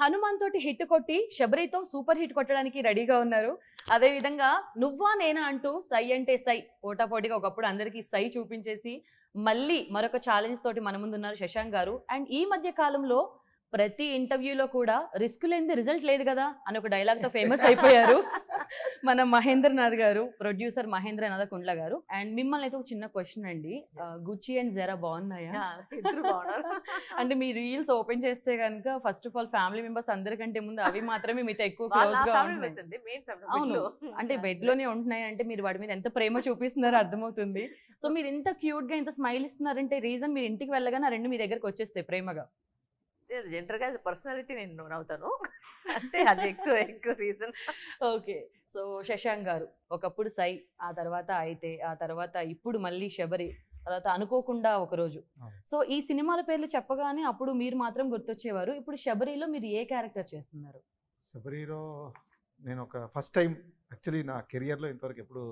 హనుమాన్ తోటి హిట్ కొట్టి శబరితో super hit కొట్టడానికి రెడీగా ఉన్నారు. అదే విధంగా నువ్వా నేనా అంటూ సై అంటే సై పోటాపోటీగా ఒకప్పుడు అందరికి సై చూపించేసి మళ్ళీ మరొక ఛాలెంజ్ తోటి మన ముందు ఉన్నారు శశాంక్ గారు. అండ్ ఈ మధ్య కాలంలో ప్రతి ఇంటర్వ్యూలో కూడా రిస్క్ లేనిది రిజల్ట్ లేదు కదా అని ఒక డైలాగ్ తో ఫేమస్ అయిపోయారు మన మహేంద్రనాథ్ గారు, ప్రొడ్యూసర్ మహేంద్రనాథ్ కుండ్ల గారు. అండ్ మిమ్మల్ని అయితే ఒక చిన్న క్వశ్చన్ అండి, గుచ్చి అండ్ జెరా బాగున్నాయా? అంటే మీ రీల్స్ ఓపెన్ చేస్తే కనుక first of all family members అందరికంటే ముందు అవి మాత్రమే మీతో ఎక్కువ క్లోజ్ గా ఉంటున్నాయి. అవును, అంటే బెడ్ లోనే ఉంటున్నాయి అంటే మీరు వాడి మీద ఎంత ప్రేమ చూపిస్తున్నారో అర్థమవుతుంది. సో మీరు ఇంత క్యూట్ గా ఇంత స్మైల్ ఇస్తున్నారంటే రీజన్ మీరు ఇంటికి వెళ్ళగానే ఆ రెండు మీ దగ్గరకు వచ్చేస్తాయి ప్రేమగా. జనరల్గా పర్సనాలిటీ నేను నవ్వుతాను అంటే అది ఎక్కువ రీజన్. ఓకే, సో శశాంక్ గారు ఒకప్పుడు సై, ఆ తర్వాత అయితే, ఆ తర్వాత ఇప్పుడు మళ్ళీ శబరి, తర్వాత అనుకోకుండా ఒకరోజు. సో ఈ సినిమాల పేర్లు చెప్పగానే అప్పుడు మీరు మాత్రం గుర్తొచ్చేవారు. ఇప్పుడు శబరిలో మీరు ఏ క్యారెక్టర్ చేస్తున్నారు? శబరిలో నేను ఒక ఫస్ట్ టైం యాక్చువల్లీ నా కెరియర్లో ఇంతవరకు ఎప్పుడు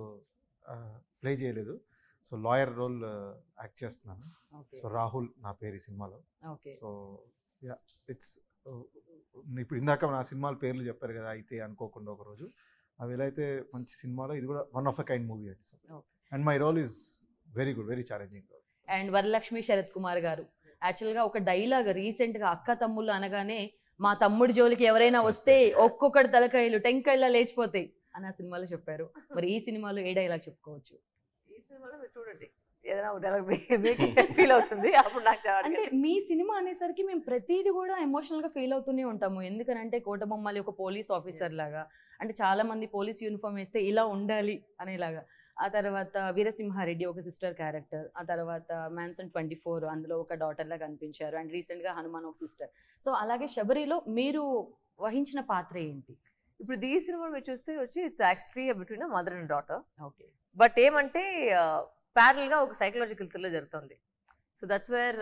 ప్లే చేయలేదు. సో లాయర్ రోల్ యాక్ట్ చేస్తున్నాను. సో రాహుల్ నా పేరు ఈ సినిమాలో. సో యా, ఇట్స్ ఇప్పుడు ఇందాక నా సినిమాల పేర్లు చెప్పారు కదా, అయితే అనుకోకుండా ఒకరోజు, అవి ఎలా అయితే మంచి సినిమాలో ఇది కూడా one of a kind movie అండి. And my role is very good, very challenging role. And Varalakshmi Sarath Kumar గారు యాక్చువల్గా ఒక డైలాగ్ రీసెంట్గా అక్క తమ్ముళ్ళు అనగానే మా తమ్ముడి జోలికి ఎవరైనా వస్తే ఒక్కొక్కటి తలకాయలు టెంకాయలా లేచిపోతాయి అని ఆ సినిమాలో చెప్పారు. మరి ఈ సినిమాలో ఏ డైలాగ్ చెప్పుకోవచ్చు? ఈ సినిమాలో మీరు చూడండి ఏదైనా ఫీల్ అవుతుంది అప్పుడు నాకు. అంటే మీ సినిమా అనేసరికి మేము ప్రతిదీ కూడా ఎమోషనల్ గా ఫీల్ అవుతూనే ఉంటాము. ఎందుకనంటే కోటబొమ్మలి ఒక పోలీస్ ఆఫీసర్ లాగా, అంటే చాలా మంది పోలీస్ యూనిఫామ్ వేస్తే ఇలా ఉండాలి అనేలాగా. ఆ తర్వాత వీరసింహారెడ్డి ఒక సిస్టర్ క్యారెక్టర్, ఆ తర్వాత మ్యాన్సన్ 24 అందులో ఒక డాటర్ లాగా కనిపించారు. అండ్ రీసెంట్ గా హనుమాన్ ఒక సిస్టర్. సో అలాగే శబరిలో మీరు వహించిన పాత్ర ఏంటి? ఇప్పుడు ఈ సినిమా మీరు చూస్తే వచ్చి it's actually between mother and daughter. Okay, but ఏమంటే ప్యారల్ గా ఒక సైకలాజికల్ థ్రిల్లర్ జరుగుతుంది. So that's where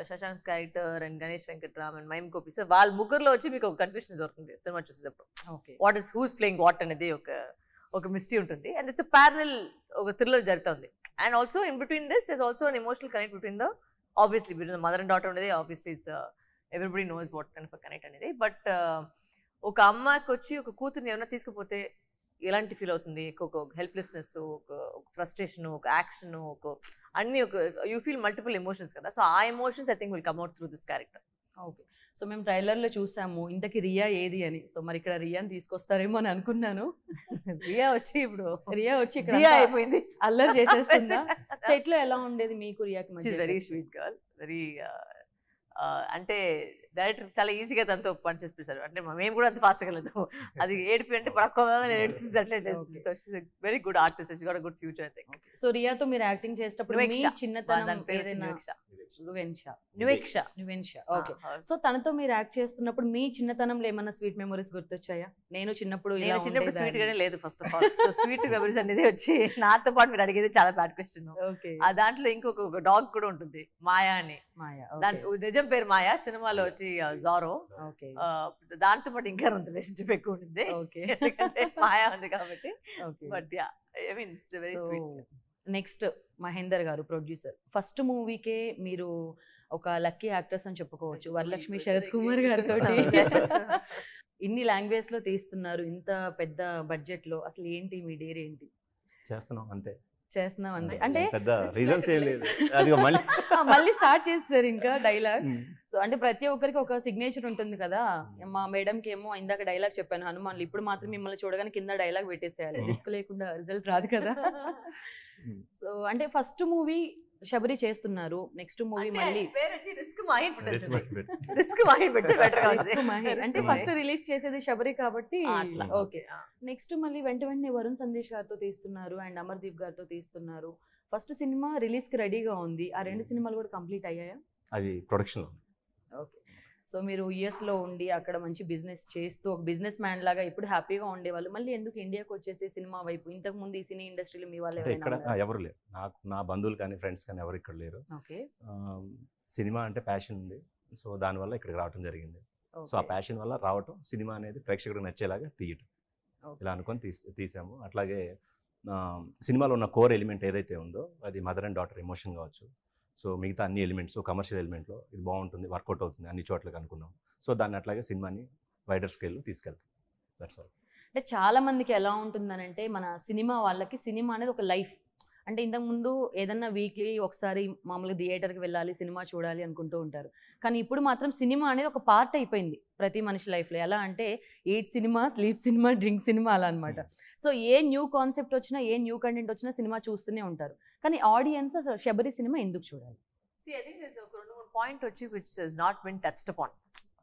Shashank character and Ganesh Venkatram and Mime Gopi, so వాళ్ళ ముగ్గురులో వచ్చి మీకు ఒక కన్ఫ్యూషన్ దొరుకుతుంది సినిమా చూసేటప్పుడు. What is who's playing what అనేది ఒక మిస్టరీ ఉంటుంది. అండ్ ఇట్స్ ప్యారల్ ఒక థ్రిల్లర్ జరుగుతుంది. And also in between this is also an emotional connect between the obviously between mother and daughter అనేది obviously it's everybody knows what kind of connect అనేది. But ఒక అమ్మాయికి వచ్చి ఒక కూతుర్ని ఏమైనా తీసుకుపోతే ఎలాంటి ఫీల్ అవుతుంది, ఒక హెల్ప్లెస్నెస్, ఒక ఫ్రస్ట్రేషన్, ఒక యాక్షన్, ఒక అన్ని ఒక యూ ఫీల్ మల్టిపుల్ ఎమోషన్స్ కదా. సో ఆ emotions I think will come out through this character. Okay, so మేము ట్రైలర్లో చూసాము ఇంతకి రియా ఏది అని. సో మరి ఇక్కడ రియాని తీసుకొస్తారేమో అని అనుకున్నాను. రియా వచ్చి ఇప్పుడు ఇక్కడ అయిపోయింది, అల్లరి చేసేస్తుందా? సెట్ లో ఎలా ఉండేది మీకు రియాకి? వెరీ స్వీట్ గర్ల్, వెరీ అంటే డైరెక్టర్ చాలా ఈజీగా దాంతో పని చేసి, అంటే మేము కూడా అంత ఫాస్ట్గా లేదు. అది ఏడిపి అంటే very good artist, got good future. So రియాతో మీరు యాక్టింగ్ చేసేటప్పుడు మీ చిన్నతనం ఓకే, సో తనతో మీరు యాక్ట్ చేస్తున్నప్పుడు మీ చిన్నతనంలో ఏమన్నా స్వీట్ మెమరీస్ గుర్తొచ్చాయా? నేను చిన్నప్పుడు స్వీట్ గానే లేదు first of all. So sweet memories అనేది వచ్చి నాతో పాటు మీరు అడిగేది చాలా బ్యాడ్ క్వశ్చన్. ఆ దాంట్లో ఇంకొక డాగ్ కూడా ఉంటుంది, మాయా అని. నిజం పేరు మాయా, సినిమాలో వచ్చి జారో. దాంతో పాటు ఇంకా రిలేషన్షిప్ ఎక్కువ ఉంటుంది మాయా ఉంది కాబట్టి. But yeah, I mean it's very sweet. Next Mahender గారు ప్రొడ్యూసర్, ఫస్ట్ మూవీకే మీరు ఒక లక్కీ యాక్టర్స్ అని చెప్పుకోవచ్చు. వరలక్ష్మి శరత్ కుమార్ గారితో ఇన్ని లాంగ్వేజ్ లో తీస్తున్నారు, ఇంత పెద్ద బడ్జెట్ లో. అసలు ఏంటి మీ డేర్ ఏంటి? చేస్తున్నాం అంతే, చేస్తున్నాం అంతే. అంటే పెద్ద రీజన్స్ ఏం లేదు, అది మళ్ళీ స్టార్ట్ చేస్తారు ఇంకా డైలాగ్. సో అంటే ప్రతి ఒక్కరికి ఒక సిగ్నేచర్ ఉంటుంది కదా. మా మేడం కి ఏమో ఇందాక డైలాగ్ చెప్పాను హనుమాన్లు, ఇప్పుడు మాత్రం మిమ్మల్ని చూడగానే కింద డైలాగ్ పెట్టేసేయాలి, రిస్క్ లేకుండా రిజల్ట్ రాదు కదా. సో అంటే ఫస్ట్ మూవీ శబరి చేస్తున్నారు, నెక్స్ట్ మూవీ మళ్ళీ అంటే ఫస్ట్ రిలీజ్ చేసేది శబరి కాబట్టి. ఓకే, నెక్స్ట్ మళ్ళీ వెంటనే వరుణ్ సందేశ్ గారితో తీస్తున్నారు అండ్ అమర్దీప్ గారితో తీస్తున్నారు. ఫస్ట్ సినిమా రిలీజ్ కి రెడీగా ఉంది, ఆ రెండు సినిమాలు కూడా కంప్లీట్ అయ్యాయా? అది ప్రొడక్షన్. ఓకే, సో మీరు యుఎస్ లో ఉండి అక్కడ మంచి బిజినెస్ చేస్తూ ఒక బిజినెస్ మ్యాన్ లాగా ఇప్పుడు హ్యాపీగా ఉండేవాళ్ళు, మళ్ళీ ఎందుకు ఇండియాకి వచ్చేసి సినిమా వైపు? ఇంతకు ముందు ఈ సినీ ఇండస్ట్రీలో మీ వాళ్ళు ఇక్కడ ఎవరు లేరు, నాకు నా బంధువులు కానీ ఫ్రెండ్స్ కానీ ఎవరు ఇక్కడ లేరు. ఓకే, సినిమా అంటే ప్యాషన్ ఉంది, సో దానివల్ల ఇక్కడికి రావడం జరిగింది. సో ఆ ప్యాషన్ వల్ల రావటం, సినిమా అనేది ప్రేక్షకుడికి నచ్చేలాగా తీయటం, ఇలా అనుకొని తీసాము. అట్లాగే సినిమాలో ఉన్న కోర్ ఎలిమెంట్ ఏదైతే ఉందో అది మదర్ అండ్ డాటర్ ఎమోషన్ కావచ్చు. సో మిగతా అన్ని ఎలిమెంట్స్ కమర్షియల్ ఎలిమెంట్లో ఇది బాగుంటుంది, వర్కౌట్ అవుతుంది అన్ని చోట్లకి అనుకున్నాం. సో దాన్ని అట్లాగే సినిమాని వైడర్ స్కేల్లో తీసుకెళ్తాం. That's all. అంటే చాలా మందికి ఎలా ఉంటుందనంటే మన సినిమా వాళ్ళకి సినిమా అనేది ఒక లైఫ్. అంటే ఇంతకుముందు ఏదన్నా వీక్లీ ఒకసారి మామూలుగా థియేటర్కి వెళ్ళాలి, సినిమా చూడాలి అనుకుంటూ ఉంటారు. కానీ ఇప్పుడు మాత్రం సినిమా అనేది ఒక పార్ట్ అయిపోయింది ప్రతి మనిషి లైఫ్లో. ఎలా అంటే eat cinema, sleep cinema, drink cinema అలా అనమాట. సో ఏ న్యూ కాన్సెప్ట్ వచ్చినా, ఏ న్యూ కంటెంట్ వచ్చినా సినిమా చూస్తూనే ఉంటారు. కానీ ఆడియన్స్ అసలు శబరి సినిమా ఎందుకు చూడాలి? See, I think there's ఒక రెండు మూడు పాయింట్ వచ్చి which has not been touched upon.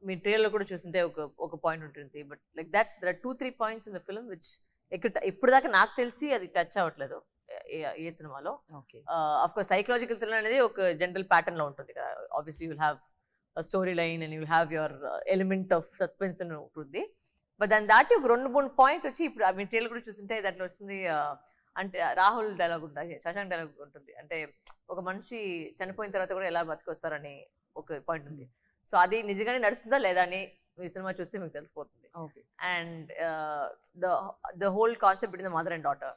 మీ ట్రైలర్ కూడా చూస్తుంటే ఒక పాయింట్ ఉంటుంది. But like that there are 2-3 points in the film which ఇప్పుడు దాకా నాకు తెలిసి అది టచ్ అవ్వట్లేదు ఏ సినిమాలో. ఆఫ్ కోర్స్ సైకలాజికల్ థ్రిల్లర్ అనేది ఒక జనరల్ ప్యాటర్న్ లో ఉంటుంది కదా. Obviously you'll have story line and you'll have your element of suspense అని ఉంటుంది. బట్ దాన్ని దాటి ఒక 2-3 పాయింట్ వచ్చి ఇప్పుడు మీ ట్రైలర్ కూడా చూస్తుంటే దాంట్లో వస్తుంది. అంటే రాహుల్ డైలాగ్ ఉంటుంది, శశాంక్ డైలాగ్ ఉంటుంది. అంటే ఒక మనిషి చనిపోయిన తర్వాత కూడా ఎలా బతికొస్తారని ఒక పాయింట్ ఉంది. సో అది నిజంగానే నడుస్తుందా లేదా అని ఈ సినిమా చూస్తే మీకు తెలిసిపోతుంది. And the whole concept between the mother and daughter,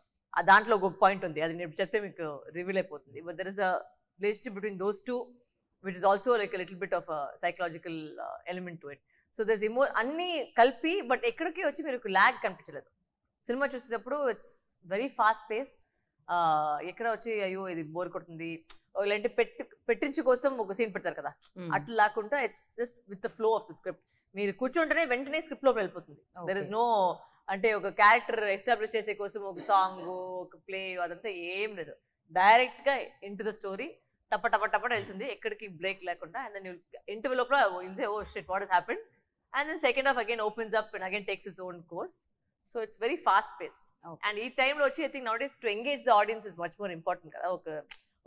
దాంట్లో ఒక పాయింట్ ఉంది, అది నేను చెప్తే మీకు రివీల్ అయిపోతుంది. But there is a relationship between those two which is also like little bit of psychological element to it. So there's అన్నీ కలిపి బట్ ఎక్కడికి వచ్చి మీరు ల్యాగ్ కనిపించలేదు. సినిమా చూసేటప్పుడు ఇట్స్ వెరీ ఫాస్ట్ పేస్డ్. ఎక్కడ వచ్చి అయ్యో ఇది బోర్ కొడుతుంది ఇలాంటి పెట్టించు కోసం ఒక సీన్ పెడతారు కదా, అట్లా లేకుండా it's just with the flow of the script. మీరు కూర్చుంటేనే వెంటనే స్క్రిప్ట్ లోకి వెళ్ళిపోతుంది. దెర్ ఇస్ నో అంటే ఒక క్యారెక్టర్ ఎస్టాబ్లిష్ చేసే కోసం ఒక సాంగ్, ఒక ప్లే, అదంతా ఏం లేదు. డైరెక్ట్ గా ఇన్ టు ద స్టోరీ టప టప టప వెళ్తుంది, ఎక్కడికి బ్రేక్ లేకుండా. అండ్ దెన్ ఇంటర్వ్యూ లోపల will say oh shit what has happened, and then second half again opens up and again takes its own course. So it's very fast paced. And ee time lo vachi I think nowadays to engage the audience is much more important kada.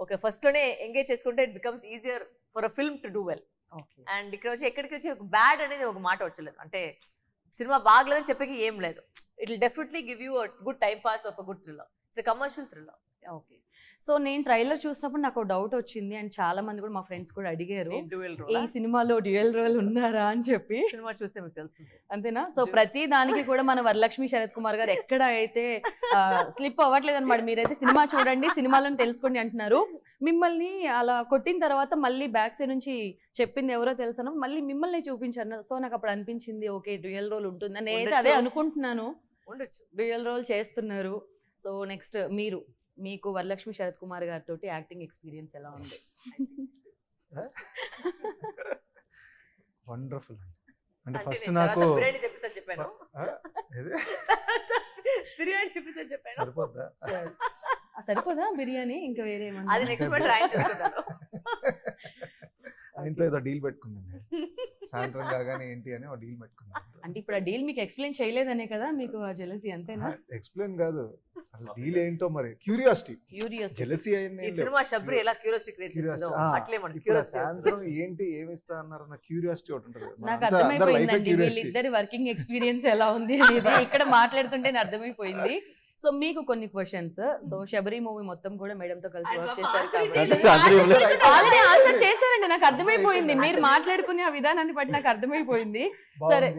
Okay first lone engage cheskunte it becomes easier for a film to do well. And ikkada vachi ekkadiki vachi oka bad anedi oka maata vachaledu. Ante cinema baagledani cheppeki em ledu. It will definitely give you a good time pass of a good thriller. It's a commercial thriller. Okay. So నేను trailer చూసినప్పుడు నాకు doubt వచ్చింది and చాలా మంది కూడా మా friends కూడా అడిగారు ఈ సినిమాలో డ్యూయల్ రోల్ ఉన్నారా అని చెప్పి. సినిమా చూస్తే మీకు తెలుస్తుంది అంతేనా? సో ప్రతి దానికి కూడా మన వరలక్ష్మి శరత్ కుమార్ గారు ఎక్కడ అయితే స్లిప్ అవ్వట్లేదు అనమాట. మీరైతే సినిమా చూడండి, సినిమాలో తెలుసుకోండి అంటున్నారు. మిమ్మల్ని అలా కొట్టిన తర్వాత మళ్ళీ బ్యాక్ సైడ్ నుంచి చెప్పింది ఎవరో తెలుసా, మళ్ళీ మిమ్మల్ని చూపించారు. సో నాకు అప్పుడు అనిపించింది ఓకే డ్యూయల్ రోల్ ఉంటుంది. నేనైతే అదే అనుకుంటున్నాను, డ్యూయల్ రోల్ చేస్తున్నారు. సో నెక్స్ట్ మీకు వరలక్ష్మి శరత్ కుమార్ గారితో యాక్టింగ్ ఎక్స్పీరియన్స్ ఎలా ఉంది? వండర్ఫుల్. అంటే ఫస్ట్ నాకు సరిపోదా బిర్యానీ? ఇంకా వేరే ఆయనతో ఏదో డీల్ పెట్టుకుందండి, సాయంత్రం కాగానే ఏంటి అని డీల్ పెట్టుకున్నాను. అంటే ఇప్పుడు ఆ డీల్ మీకు ఎక్స్ప్లెయిన్ చేయలేదనే కదా మీకు ఆ జెలసీ? అంతేనా? ఎక్స్ప్లెయిన్ కాదు, డీల్ ఏంటో మరి క్యూరియాసిటీ, జెలసీ అయింది. సాయంత్రం ఏంటి ఏమిస్తా అన్నారు నా క్యూరియాసిటీ ఒకటి ఉంటుంది. నాకు అర్థమైపోయిందండి వీళ్ళిద్దరి వర్కింగ్ ఎక్స్పీరియన్స్ ఎలా ఉంది అనేది ఇక్కడ మాట్లాడుతుంటే అర్థమైపోయింది. సో మీకు కొన్ని క్వశ్చన్స్. సో శబరి మూవీ మొత్తం కూడా మేడం తో కలిసి వర్క్ చేశారు కాబట్టి ఆల్రెడీ ఆన్సర్ చేశారండి, నాకు అర్థమైపోయింది. మీరు మాట్లాడుకునే ఆ విధానాన్ని బట్టి నాకు అర్థమైపోయింది. సరే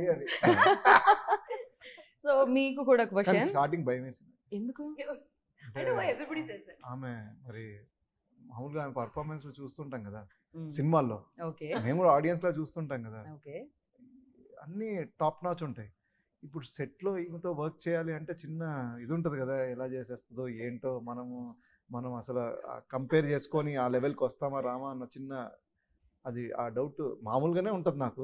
సో మీకు కూడా క్వశ్చన్. స్టార్టింగ్ భయం వేసింది. ఎందుకు? ఆమె మరి మామూలుగా ఆమె పర్ఫార్మెన్స్ చూస్తుంటాం కదా సినిమాల్లో, మేము కూడా ఆడియన్స్ లో చూస్తుంటాం కదా, అన్ని టాప్ నాచ్ ఉంటాయి. ఇప్పుడు సెట్లో ఈమెతో వర్క్ చేయాలి అంటే చిన్న ఇది ఉంటుంది కదా, ఎలా చేసేస్తుందో ఏంటో, మనం అసలు కంపేర్ చేసుకొని ఆ లెవెల్కి వస్తామా రామా అన్న చిన్న అది ఆ డౌట్ మామూలుగానే ఉంటుంది నాకు.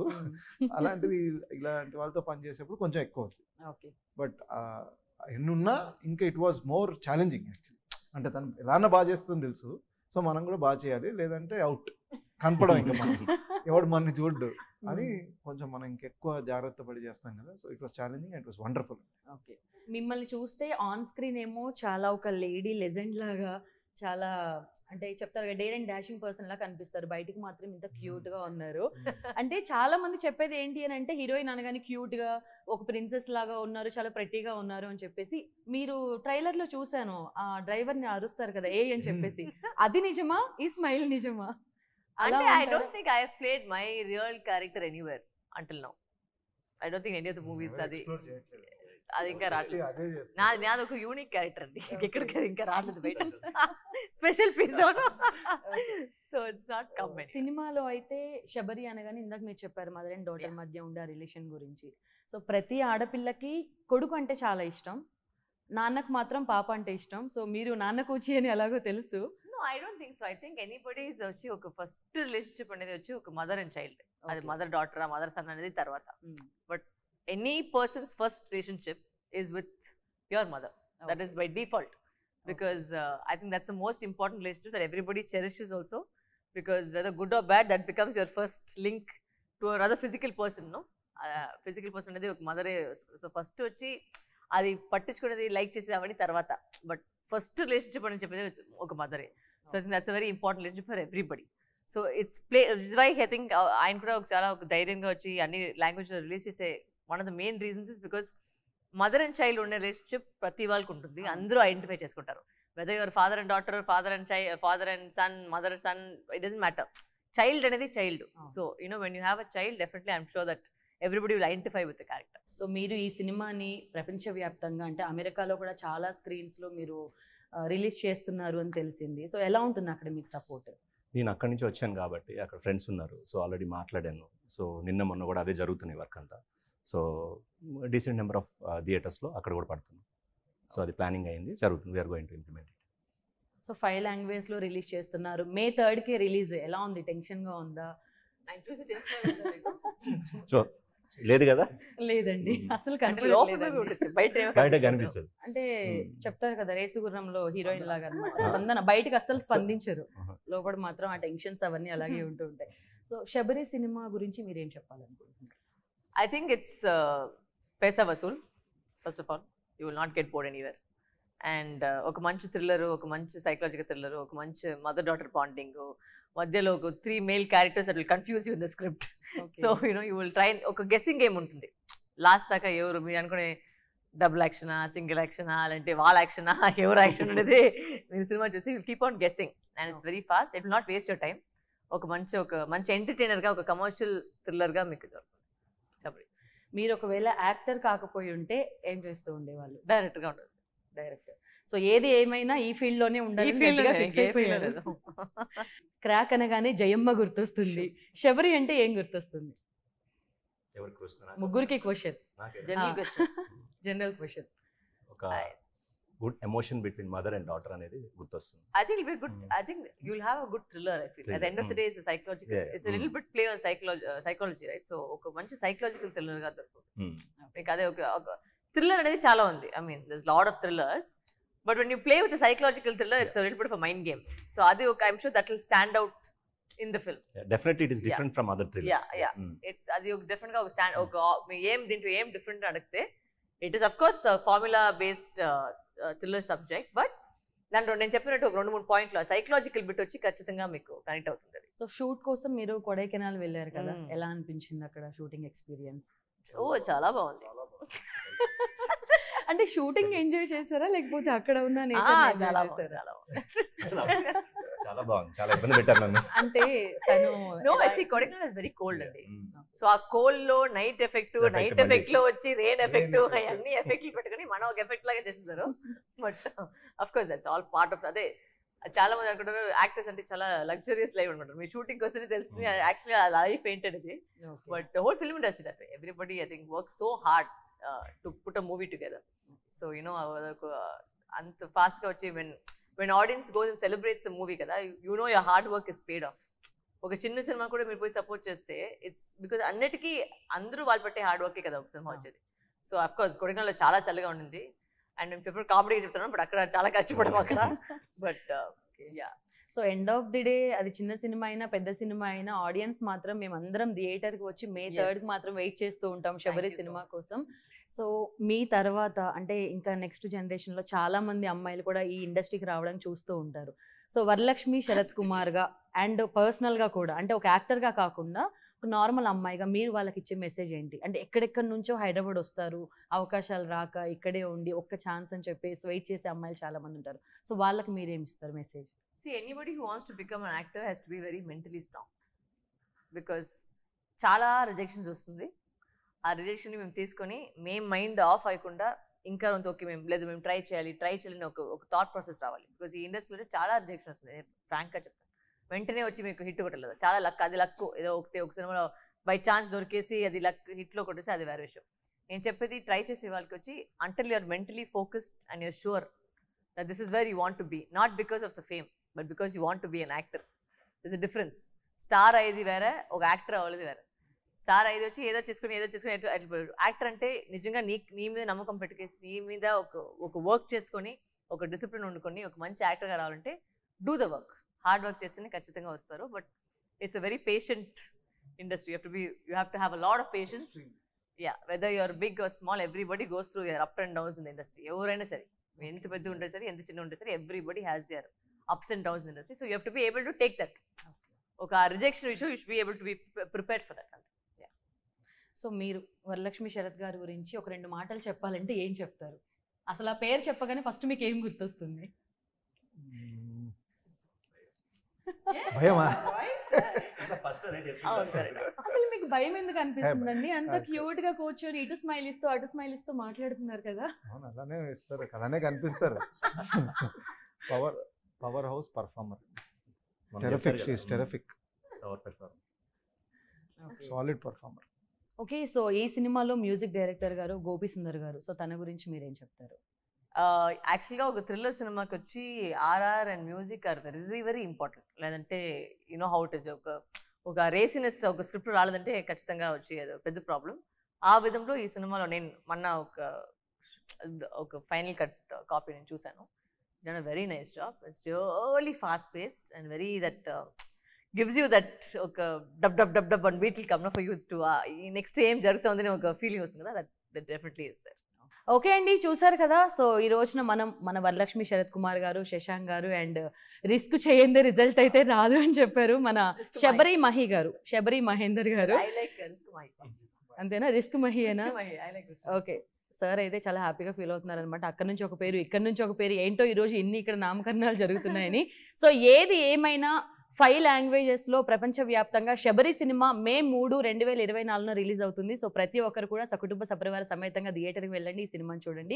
అలాంటిది ఇలాంటి వాళ్ళతో పనిచేసేప్పుడు కొంచెం ఎక్కువ అవుతుంది. బట్ ఎన్నున్నా ఇంకా it was more challenging actually. అంటే తను ఎలానా బాగా చేస్తుందని తెలుసు, సో మనం కూడా బాగా చేయాలి, లేదంటే అవుట్ కనపడం ఇంకా మనం ఎవడు మనని చూడ్డు అని కొంచెం మనం ఇంకెక్కువ జాగ్రత్త పడి చేస్తాం కదా. So it was challenging and it was wonderful. Okay, మిమ్మల్ని చూస్తే ఆన్ స్క్రీన్ ఏమో చాలా ఒక లేడీ లెజెండ్ లాగా, చాలా అంటే చెప్తారు కదా డేర్ అండ్ డాషింగ్ పర్సన్ లా కనిపిస్తారు, బయటికి మాత్రం ఇంత క్యూట్ గా ఉన్నారు. అంటే చాలా మంది చెప్పేది ఏంటి అని అంటే హీరోయిన్ అనగానే క్యూట్ గా ఒక ప్రిన్సెస్ లాగా ఉన్నారు, చాలా ప్రెట్టీగా ఉన్నారు అని చెప్పేసి. మీరు ట్రైలర్ లో చూసాను ఆ డ్రైవర్ ని అరుస్తారు కదా ఏ అని చెప్పేసి, అది నిజమా? ఈ స్మైల్ నిజమా? అంటే I don't think I have played my real character anywhere until now. I don't think any of the movies అది ఇంకా రావట్లేదు. నాది ఒక యూనిక్ క్యారెక్టర్ అండి, ఎక్కడికి ఇంకా రావట్లేదు బయట. Special piece. So it's not come. సినిమాలో అయితే శబరి అనగానే ఇందాక మీరు చెప్పారు మదర్ అండ్ డాటర్ మధ్య ఉండే ఆ రిలేషన్ గురించి. సో ప్రతి ఆడపిల్లకి కొడుకు అంటే చాలా ఇష్టం, నాన్నకు మాత్రం పాప అంటే ఇష్టం. సో మీరు నాన్న కూచి అని ఎలాగో తెలుసు. No, I don't think so. I think anybody's వచ్చి ఒక ఫస్ట్ రిలేషన్షిప్ అనేది వచ్చి ఒక మదర్ అండ్ చైల్డ్. అది మదర్ డాటర్ మదర్ సన్ అనేది తర్వాత. But any persons first relationship is with your mother. That is by default. Because I think that's the most important relationship that everybody cherishes also. Because whether good or bad, that becomes your first link to another physical person, no? Physical person అనేది ఒక మదరే. So first వచ్చి అది పట్టించుకునేది like చేసేది అవన్నీ తర్వాత. But first relationship అని చెప్పేది ఒక మదరే. So I think that's a very important relationship for everybody. So it's why I think ఆయన కూడా చాలా ఒక ధైర్యంగా వచ్చి అన్ని లాంగ్వేజ్ రిలీజ్ చేసే one of the main reasons is because mother and child ఉండే రిలేషన్షిప్ ప్రతి వాళ్ళకి ఉంటుంది. అందరూ ఐడెంటిఫై చేసుకుంటారు. Whether your father and daughter, father and son, mother son, it doesn't matter. Child అనేది child. So you know when you have a child, definitely I'm sure that everybody will identify with the character. So మీరు ఈ సినిమాని ప్రపంచవ్యాప్తంగా అంటే అమెరికాలో కూడా చాలా స్క్రీన్స్లో మీరు రిలీజ్ చేస్తున్నారు అని తెలిసింది. సో ఎలా ఉంటుంది అక్కడ మీకు సపోర్ట్? నేను అక్కడి నుంచి వచ్చాను కాబట్టి అక్కడ ఫ్రెండ్స్ ఉన్నారు. సో ఆల్రెడీ మాట్లాడాను. సో నిన్న మొన్న కూడా అదే జరుగుతున్నాయి వర్క్ అంతా. సో డీసెంట్ నెంబర్ ఆఫ్ థియేటర్స్లో అక్కడ కూడా పడుతుంది. సో అది ప్లానింగ్ అయింది, జరుగుతుంది. We're going to implement it. So 5 లాంగ్వేజ్లో రిలీజ్ చేస్తున్నారు. May 3కి రిలీజ్. ఎలా ఉంది? టెన్షన్గా ఉందా? సో లేదు కదా? లేదండి, అసలు బయట కనిపించదు. అంటే చెప్తారు కదా రేసుగుర్రంలో హీరోయిన్ లాగా అనమాట. స్పందన బయటకు అస్సలు స్పందించరు, లోపల మాత్రం ఆ టెన్షన్స్ అవన్నీ అలాగే ఉంటూ ఉంటాయి. సో శబరి సినిమా గురించి మీరేం చెప్పాలనుకుంటున్నారు? I think it's paisa vasool. First of all, you will not get bored anywhere. And ఒక మంచి థ్రిల్లర్, ఒక మంచి సైకలాజికల్ థ్రిల్లర్, ఒక మంచి మదర్ డాటర్ బాండింగ్, మధ్యలో ఒక 3 male characters that will confuse you in the script. So you know you will try ఒక guessing game ఉంటుంది లాస్ట్ దాకా. ఎవరు మీరు అనుకునే డబుల్ యాక్షనా, సింగిల్ యాక్షనా, అంటే వాళ్ళ యాక్షనా, ఎవరు యాక్షన్ అనేది మీరు సినిమా చూసి you keep on guessing and it's very fast. It will not waste your time. ఒక మంచి ఎంటర్టైనర్గా, ఒక కమర్షియల్ థ్రిల్లర్గా మీకు దొరుకుతుంది. మీరు ఒకవేళ యాక్టర్ కాకపోయి ఉంటే ఏం చేస్తూ ఉండేవాళ్ళు? డైరెక్ట్గా ఉండదు. డైరెక్టర్. సో ఏది ఏమైనా ఈ ఫీల్డ్ లోనే ఉండాలి. క్రాక్ అనగానే జయమ్మ గుర్తొస్తుంది. శబరి అంటే ఏం గుర్తొస్తుంది? ముగ్గురికి క్వశ్చన్, జనరల్ క్వశ్చన్. ఒక good emotion between mother and daughter అనేది గుర్తొస్తుంది. I think it'll be good. I think you'll have a good thriller. I feel at the end of the day, it's a psychological. It's a little bit play on psychology, right? So ఒక మంచి psychological thriller గా దొరుకుతుంది. మీకు అదే ఒక thriller అనేది చాలా ఉంది. I mean, there's lot of thrillers, but when you play with a psychological thriller, it's a little bit of a mind game. So adi I'm sure that will stand out in the film. Definitely it is different from other thrillers. It's adi oka different ga oka stand oka aim dinto aim different adukte. It is of course a formula based thriller subject, but దాంట్లో నేను చెప్పినట్టు ఒక 2-3 పాయింట్లు psychological bit వచ్చి ఖచ్చితంగా మీకు connect అవుతుంది. So shoot కోసం మీరు కొడైకెనాల్ వెళ్ళారు కదా, ఎలా అనిపించింది అక్కడ షూటింగ్ ఎక్స్పీరియన్స్? చాలా బాగుంది. అంటే షూటింగ్ ఎంజాయ్ చేశారా లేకపోతే అక్కడ ఉన్న చాలా బాగుంది. చాలా ఇబ్బంది పెట్టారు నన్ను. అంటే తను కొడైకెనాల్ ఇస్ వెరీ కోల్డ్ అండి. సో ఆ కోల్డ్ లో నైట్ ఎఫెక్ట్ లో వచ్చి రెయిన్ ఎఫెక్ట్ అన్ని ఎఫెక్ట్లు పెట్టుకుని మనం ఒక ఎఫెక్ట్ లాగా చేసేసారు. But of course that's all part of అదే. చాలా మంది అనుకుంటారు యాక్టర్స్ అంటే చాలా లగ్జరియస్ లైఫ్ అనుకుంటారు. మీ షూటింగ్ వస్తేనే తెలుస్తుంది యాక్చువల్లీ ఆ లైఫ్ ఏంటనేది. But whole film industry that everybody I think work so hard to put a movie together. So you know అంత ఫాస్ట్గా వచ్చి when audience goes and celebrates a movie కదా, you know your hard work is paid off. ఒక చిన్న cinema కూడా మీరు పోయి support చేస్తే ఇట్స్ బికాజ్ అన్నిటికీ అందరూ వాళ్ళు పెట్టే హార్డ్ వర్కే కదా ఒక సినిమా వచ్చేది. సో అఫ్ కోర్స్ కొడైకెనాల్లో చాలా చల్లగా ఉండింది అండ్ మేము ఎప్పుడు కామెడీగా చెప్తున్నాం, బట్ అక్కడ చాలా కష్టపడము అక్కడ. But yeah, so end of the day అది చిన్న సినిమా అయినా పెద్ద సినిమా అయినా ఆడియన్స్ మాత్రం మేమందరం థియేటర్కి వచ్చి May 3కి మాత్రం వెయిట్ చేస్తూ ఉంటాం శబరి సినిమా కోసం. సో మీ తర్వాత అంటే ఇంకా నెక్స్ట్ జనరేషన్లో చాలా మంది అమ్మాయిలు కూడా ఈ ఇండస్ట్రీకి రావడానికి చూస్తూ ఉంటారు. సో వరలక్ష్మి శరత్ కుమార్గా అండ్ పర్సనల్గా కూడా అంటే ఒక యాక్టర్గా కాకుండా ఒక నార్మల్ అమ్మాయిగా మీరు వాళ్ళకి ఇచ్చే మెసేజ్ ఏంటి? అంటే ఎక్కడెక్కడి నుంచో హైదరాబాద్ వస్తారు, అవకాశాలు రాక ఇక్కడే ఉండి ఒక్క ఛాన్స్ అని చెప్పేసి వెయిట్ చేసే అమ్మాయిలు చాలా మంది ఉంటారు. సో వాళ్ళకి మీరేమి ఇస్తారు message? See, anybody who wants to become an actor has to be very mentally strong because చాలా రిజెక్షన్స్ వస్తుంది. ఆ రిజెక్షన్ని మేము తీసుకొని మేము మైండ్ ఆఫ్ అయ్యకుండా ఇంకా కొంత ఓకే మేము ట్రై చేయాలని ఒక థాట్ ప్రాసెస్ రావాలి. బికాజ్ ఈ ఇండస్ట్రీలో చాలా రిజెక్షన్ వస్తుంది, ఫ్రాంక్గా చెప్తాను. వెంటనే వచ్చి మీకు హిట్ కొట్టలేదు, చాలా లక్, అది లక్. ఏదో ఒక సినిమాలో బై ఛాన్స్ దొరికేసి అది లక్ హిట్లో కొట్టేసి అది వేరే విషయం. నేను చెప్పేది ట్రై చేసే వాళ్ళకి వచ్చి until you're mentally focused and you're sure that this is where you want to be, not because of the fame but because you want to be an actor. This a difference. Star అయ్యేది వేరే, ఒక actor అవ్వలేదు వేరే. Star అయ్యేది వచ్చి ఏదో చేసుకుని actor అంటే నిజంగా నీ మీద నమ్మకం పెట్టుకేసి నీ మీద ఒక వర్క్ చేసుకొని ఒక డిసిప్లిన్ వండుకొని ఒక మంచి యాక్టర్గా రావాలంటే do the work, hard work చేస్తేనే ఖచ్చితంగా వస్తారు. But it's a very patient industry. You have to have a lot of patience. Yeah, whether you're big or small, everybody goes through their up and downs in the industry. ఎవరైనా సరే, ఎంత పెద్ద ఉంటే సరే, ఎంత చిన్న ఉంటే సరే, everybody has their ups and downs in the industry. So you have to be able to take that. ఒక rejection issue, you should be able to be prepared for that. So మీరు వరలక్ష్మి శరత్ గారి గురించి ఒక 2 మాటలు చెప్పాలంటే ఏం చెప్తారు? అసలు ఆ పేరు చెప్పగానే ఫస్ట్ మీకు ఏం గుర్తొస్తుంది? భయమా? అసలు మీకు భయం ఎందుకు అనిపిస్తుందండి? అంత క్యూట్ గా కూర్చొని ఇటు స్మైల్ ఇస్తూ అటు స్మైల్ ఇస్తూ మాట్లాడుతున్నారు కదా. అవును, అలానే ఇస్తారు, అలానే కనిపిస్తారు. Power house performer, terrific, she is terrific, solid performer. Okay, so ఈ సినిమాలో మ్యూజిక్ డైరెక్టర్ గారు గోపి సుందర్ గారు, సో తన గురించి మీరేం చెప్తారు? యాక్చువల్గా ఒక థ్రిల్లర్ సినిమాకి వచ్చి RR and music are very very important. లేదంటే యూనో హౌ ఇట్ ఇస్, ఒక రేసినెస్ ఒక స్క్రిప్ట్ రాలేదంటే ఖచ్చితంగా వచ్చి అది పెద్ద ప్రాబ్లం. ఆ విధంలో ఈ సినిమాలో నేను మొన్న ఒక ఫైనల్ కట్ కాపీ నేను చూశాను. It's done a very nice job. It's really fast paced and very that gives you that ఒక dub and beat will come for you to ఈ నెక్స్ట్ ఏం జరుగుతుందని ఒక ఫీలింగ్ వస్తుంది కదా, that definitely is that. Okay అండి, చూసారు కదా. సో ఈ రోజున మన వరలక్ష్మి శరత్ కుమార్ గారు, శశాంక్ గారు అండ్ రిస్క్ చేయందే రిజల్ట్ అయితే రాదు అని చెప్పారు మన శబరి మహి గారు, శబరి మహేందర్ గారు. అంతేనా? రిస్క్ మహియేనా? ఓకే, సార్ అయితే చాలా హ్యాపీగా ఫీల్ అవుతున్నారు అనమాట. అక్కడ నుంచి ఒక పేరు, ఇక్కడ నుంచి ఒక పేరు, ఏంటో ఈరోజు ఇన్ని ఇక్కడ నామకరణాలు జరుగుతున్నాయని. సో ఏది ఏమైనా 5 లాంగ్వేజెస్లో ప్రపంచవ్యాప్తంగా శబరి సినిమా మే 3, 2024 రిలీజ్ అవుతుంది. సో ప్రతి ఒక్కరు కూడా సకుటుంబ సపరివార సమేతంగా థియేటర్కి వెళ్ళండి, ఈ సినిమాని చూడండి.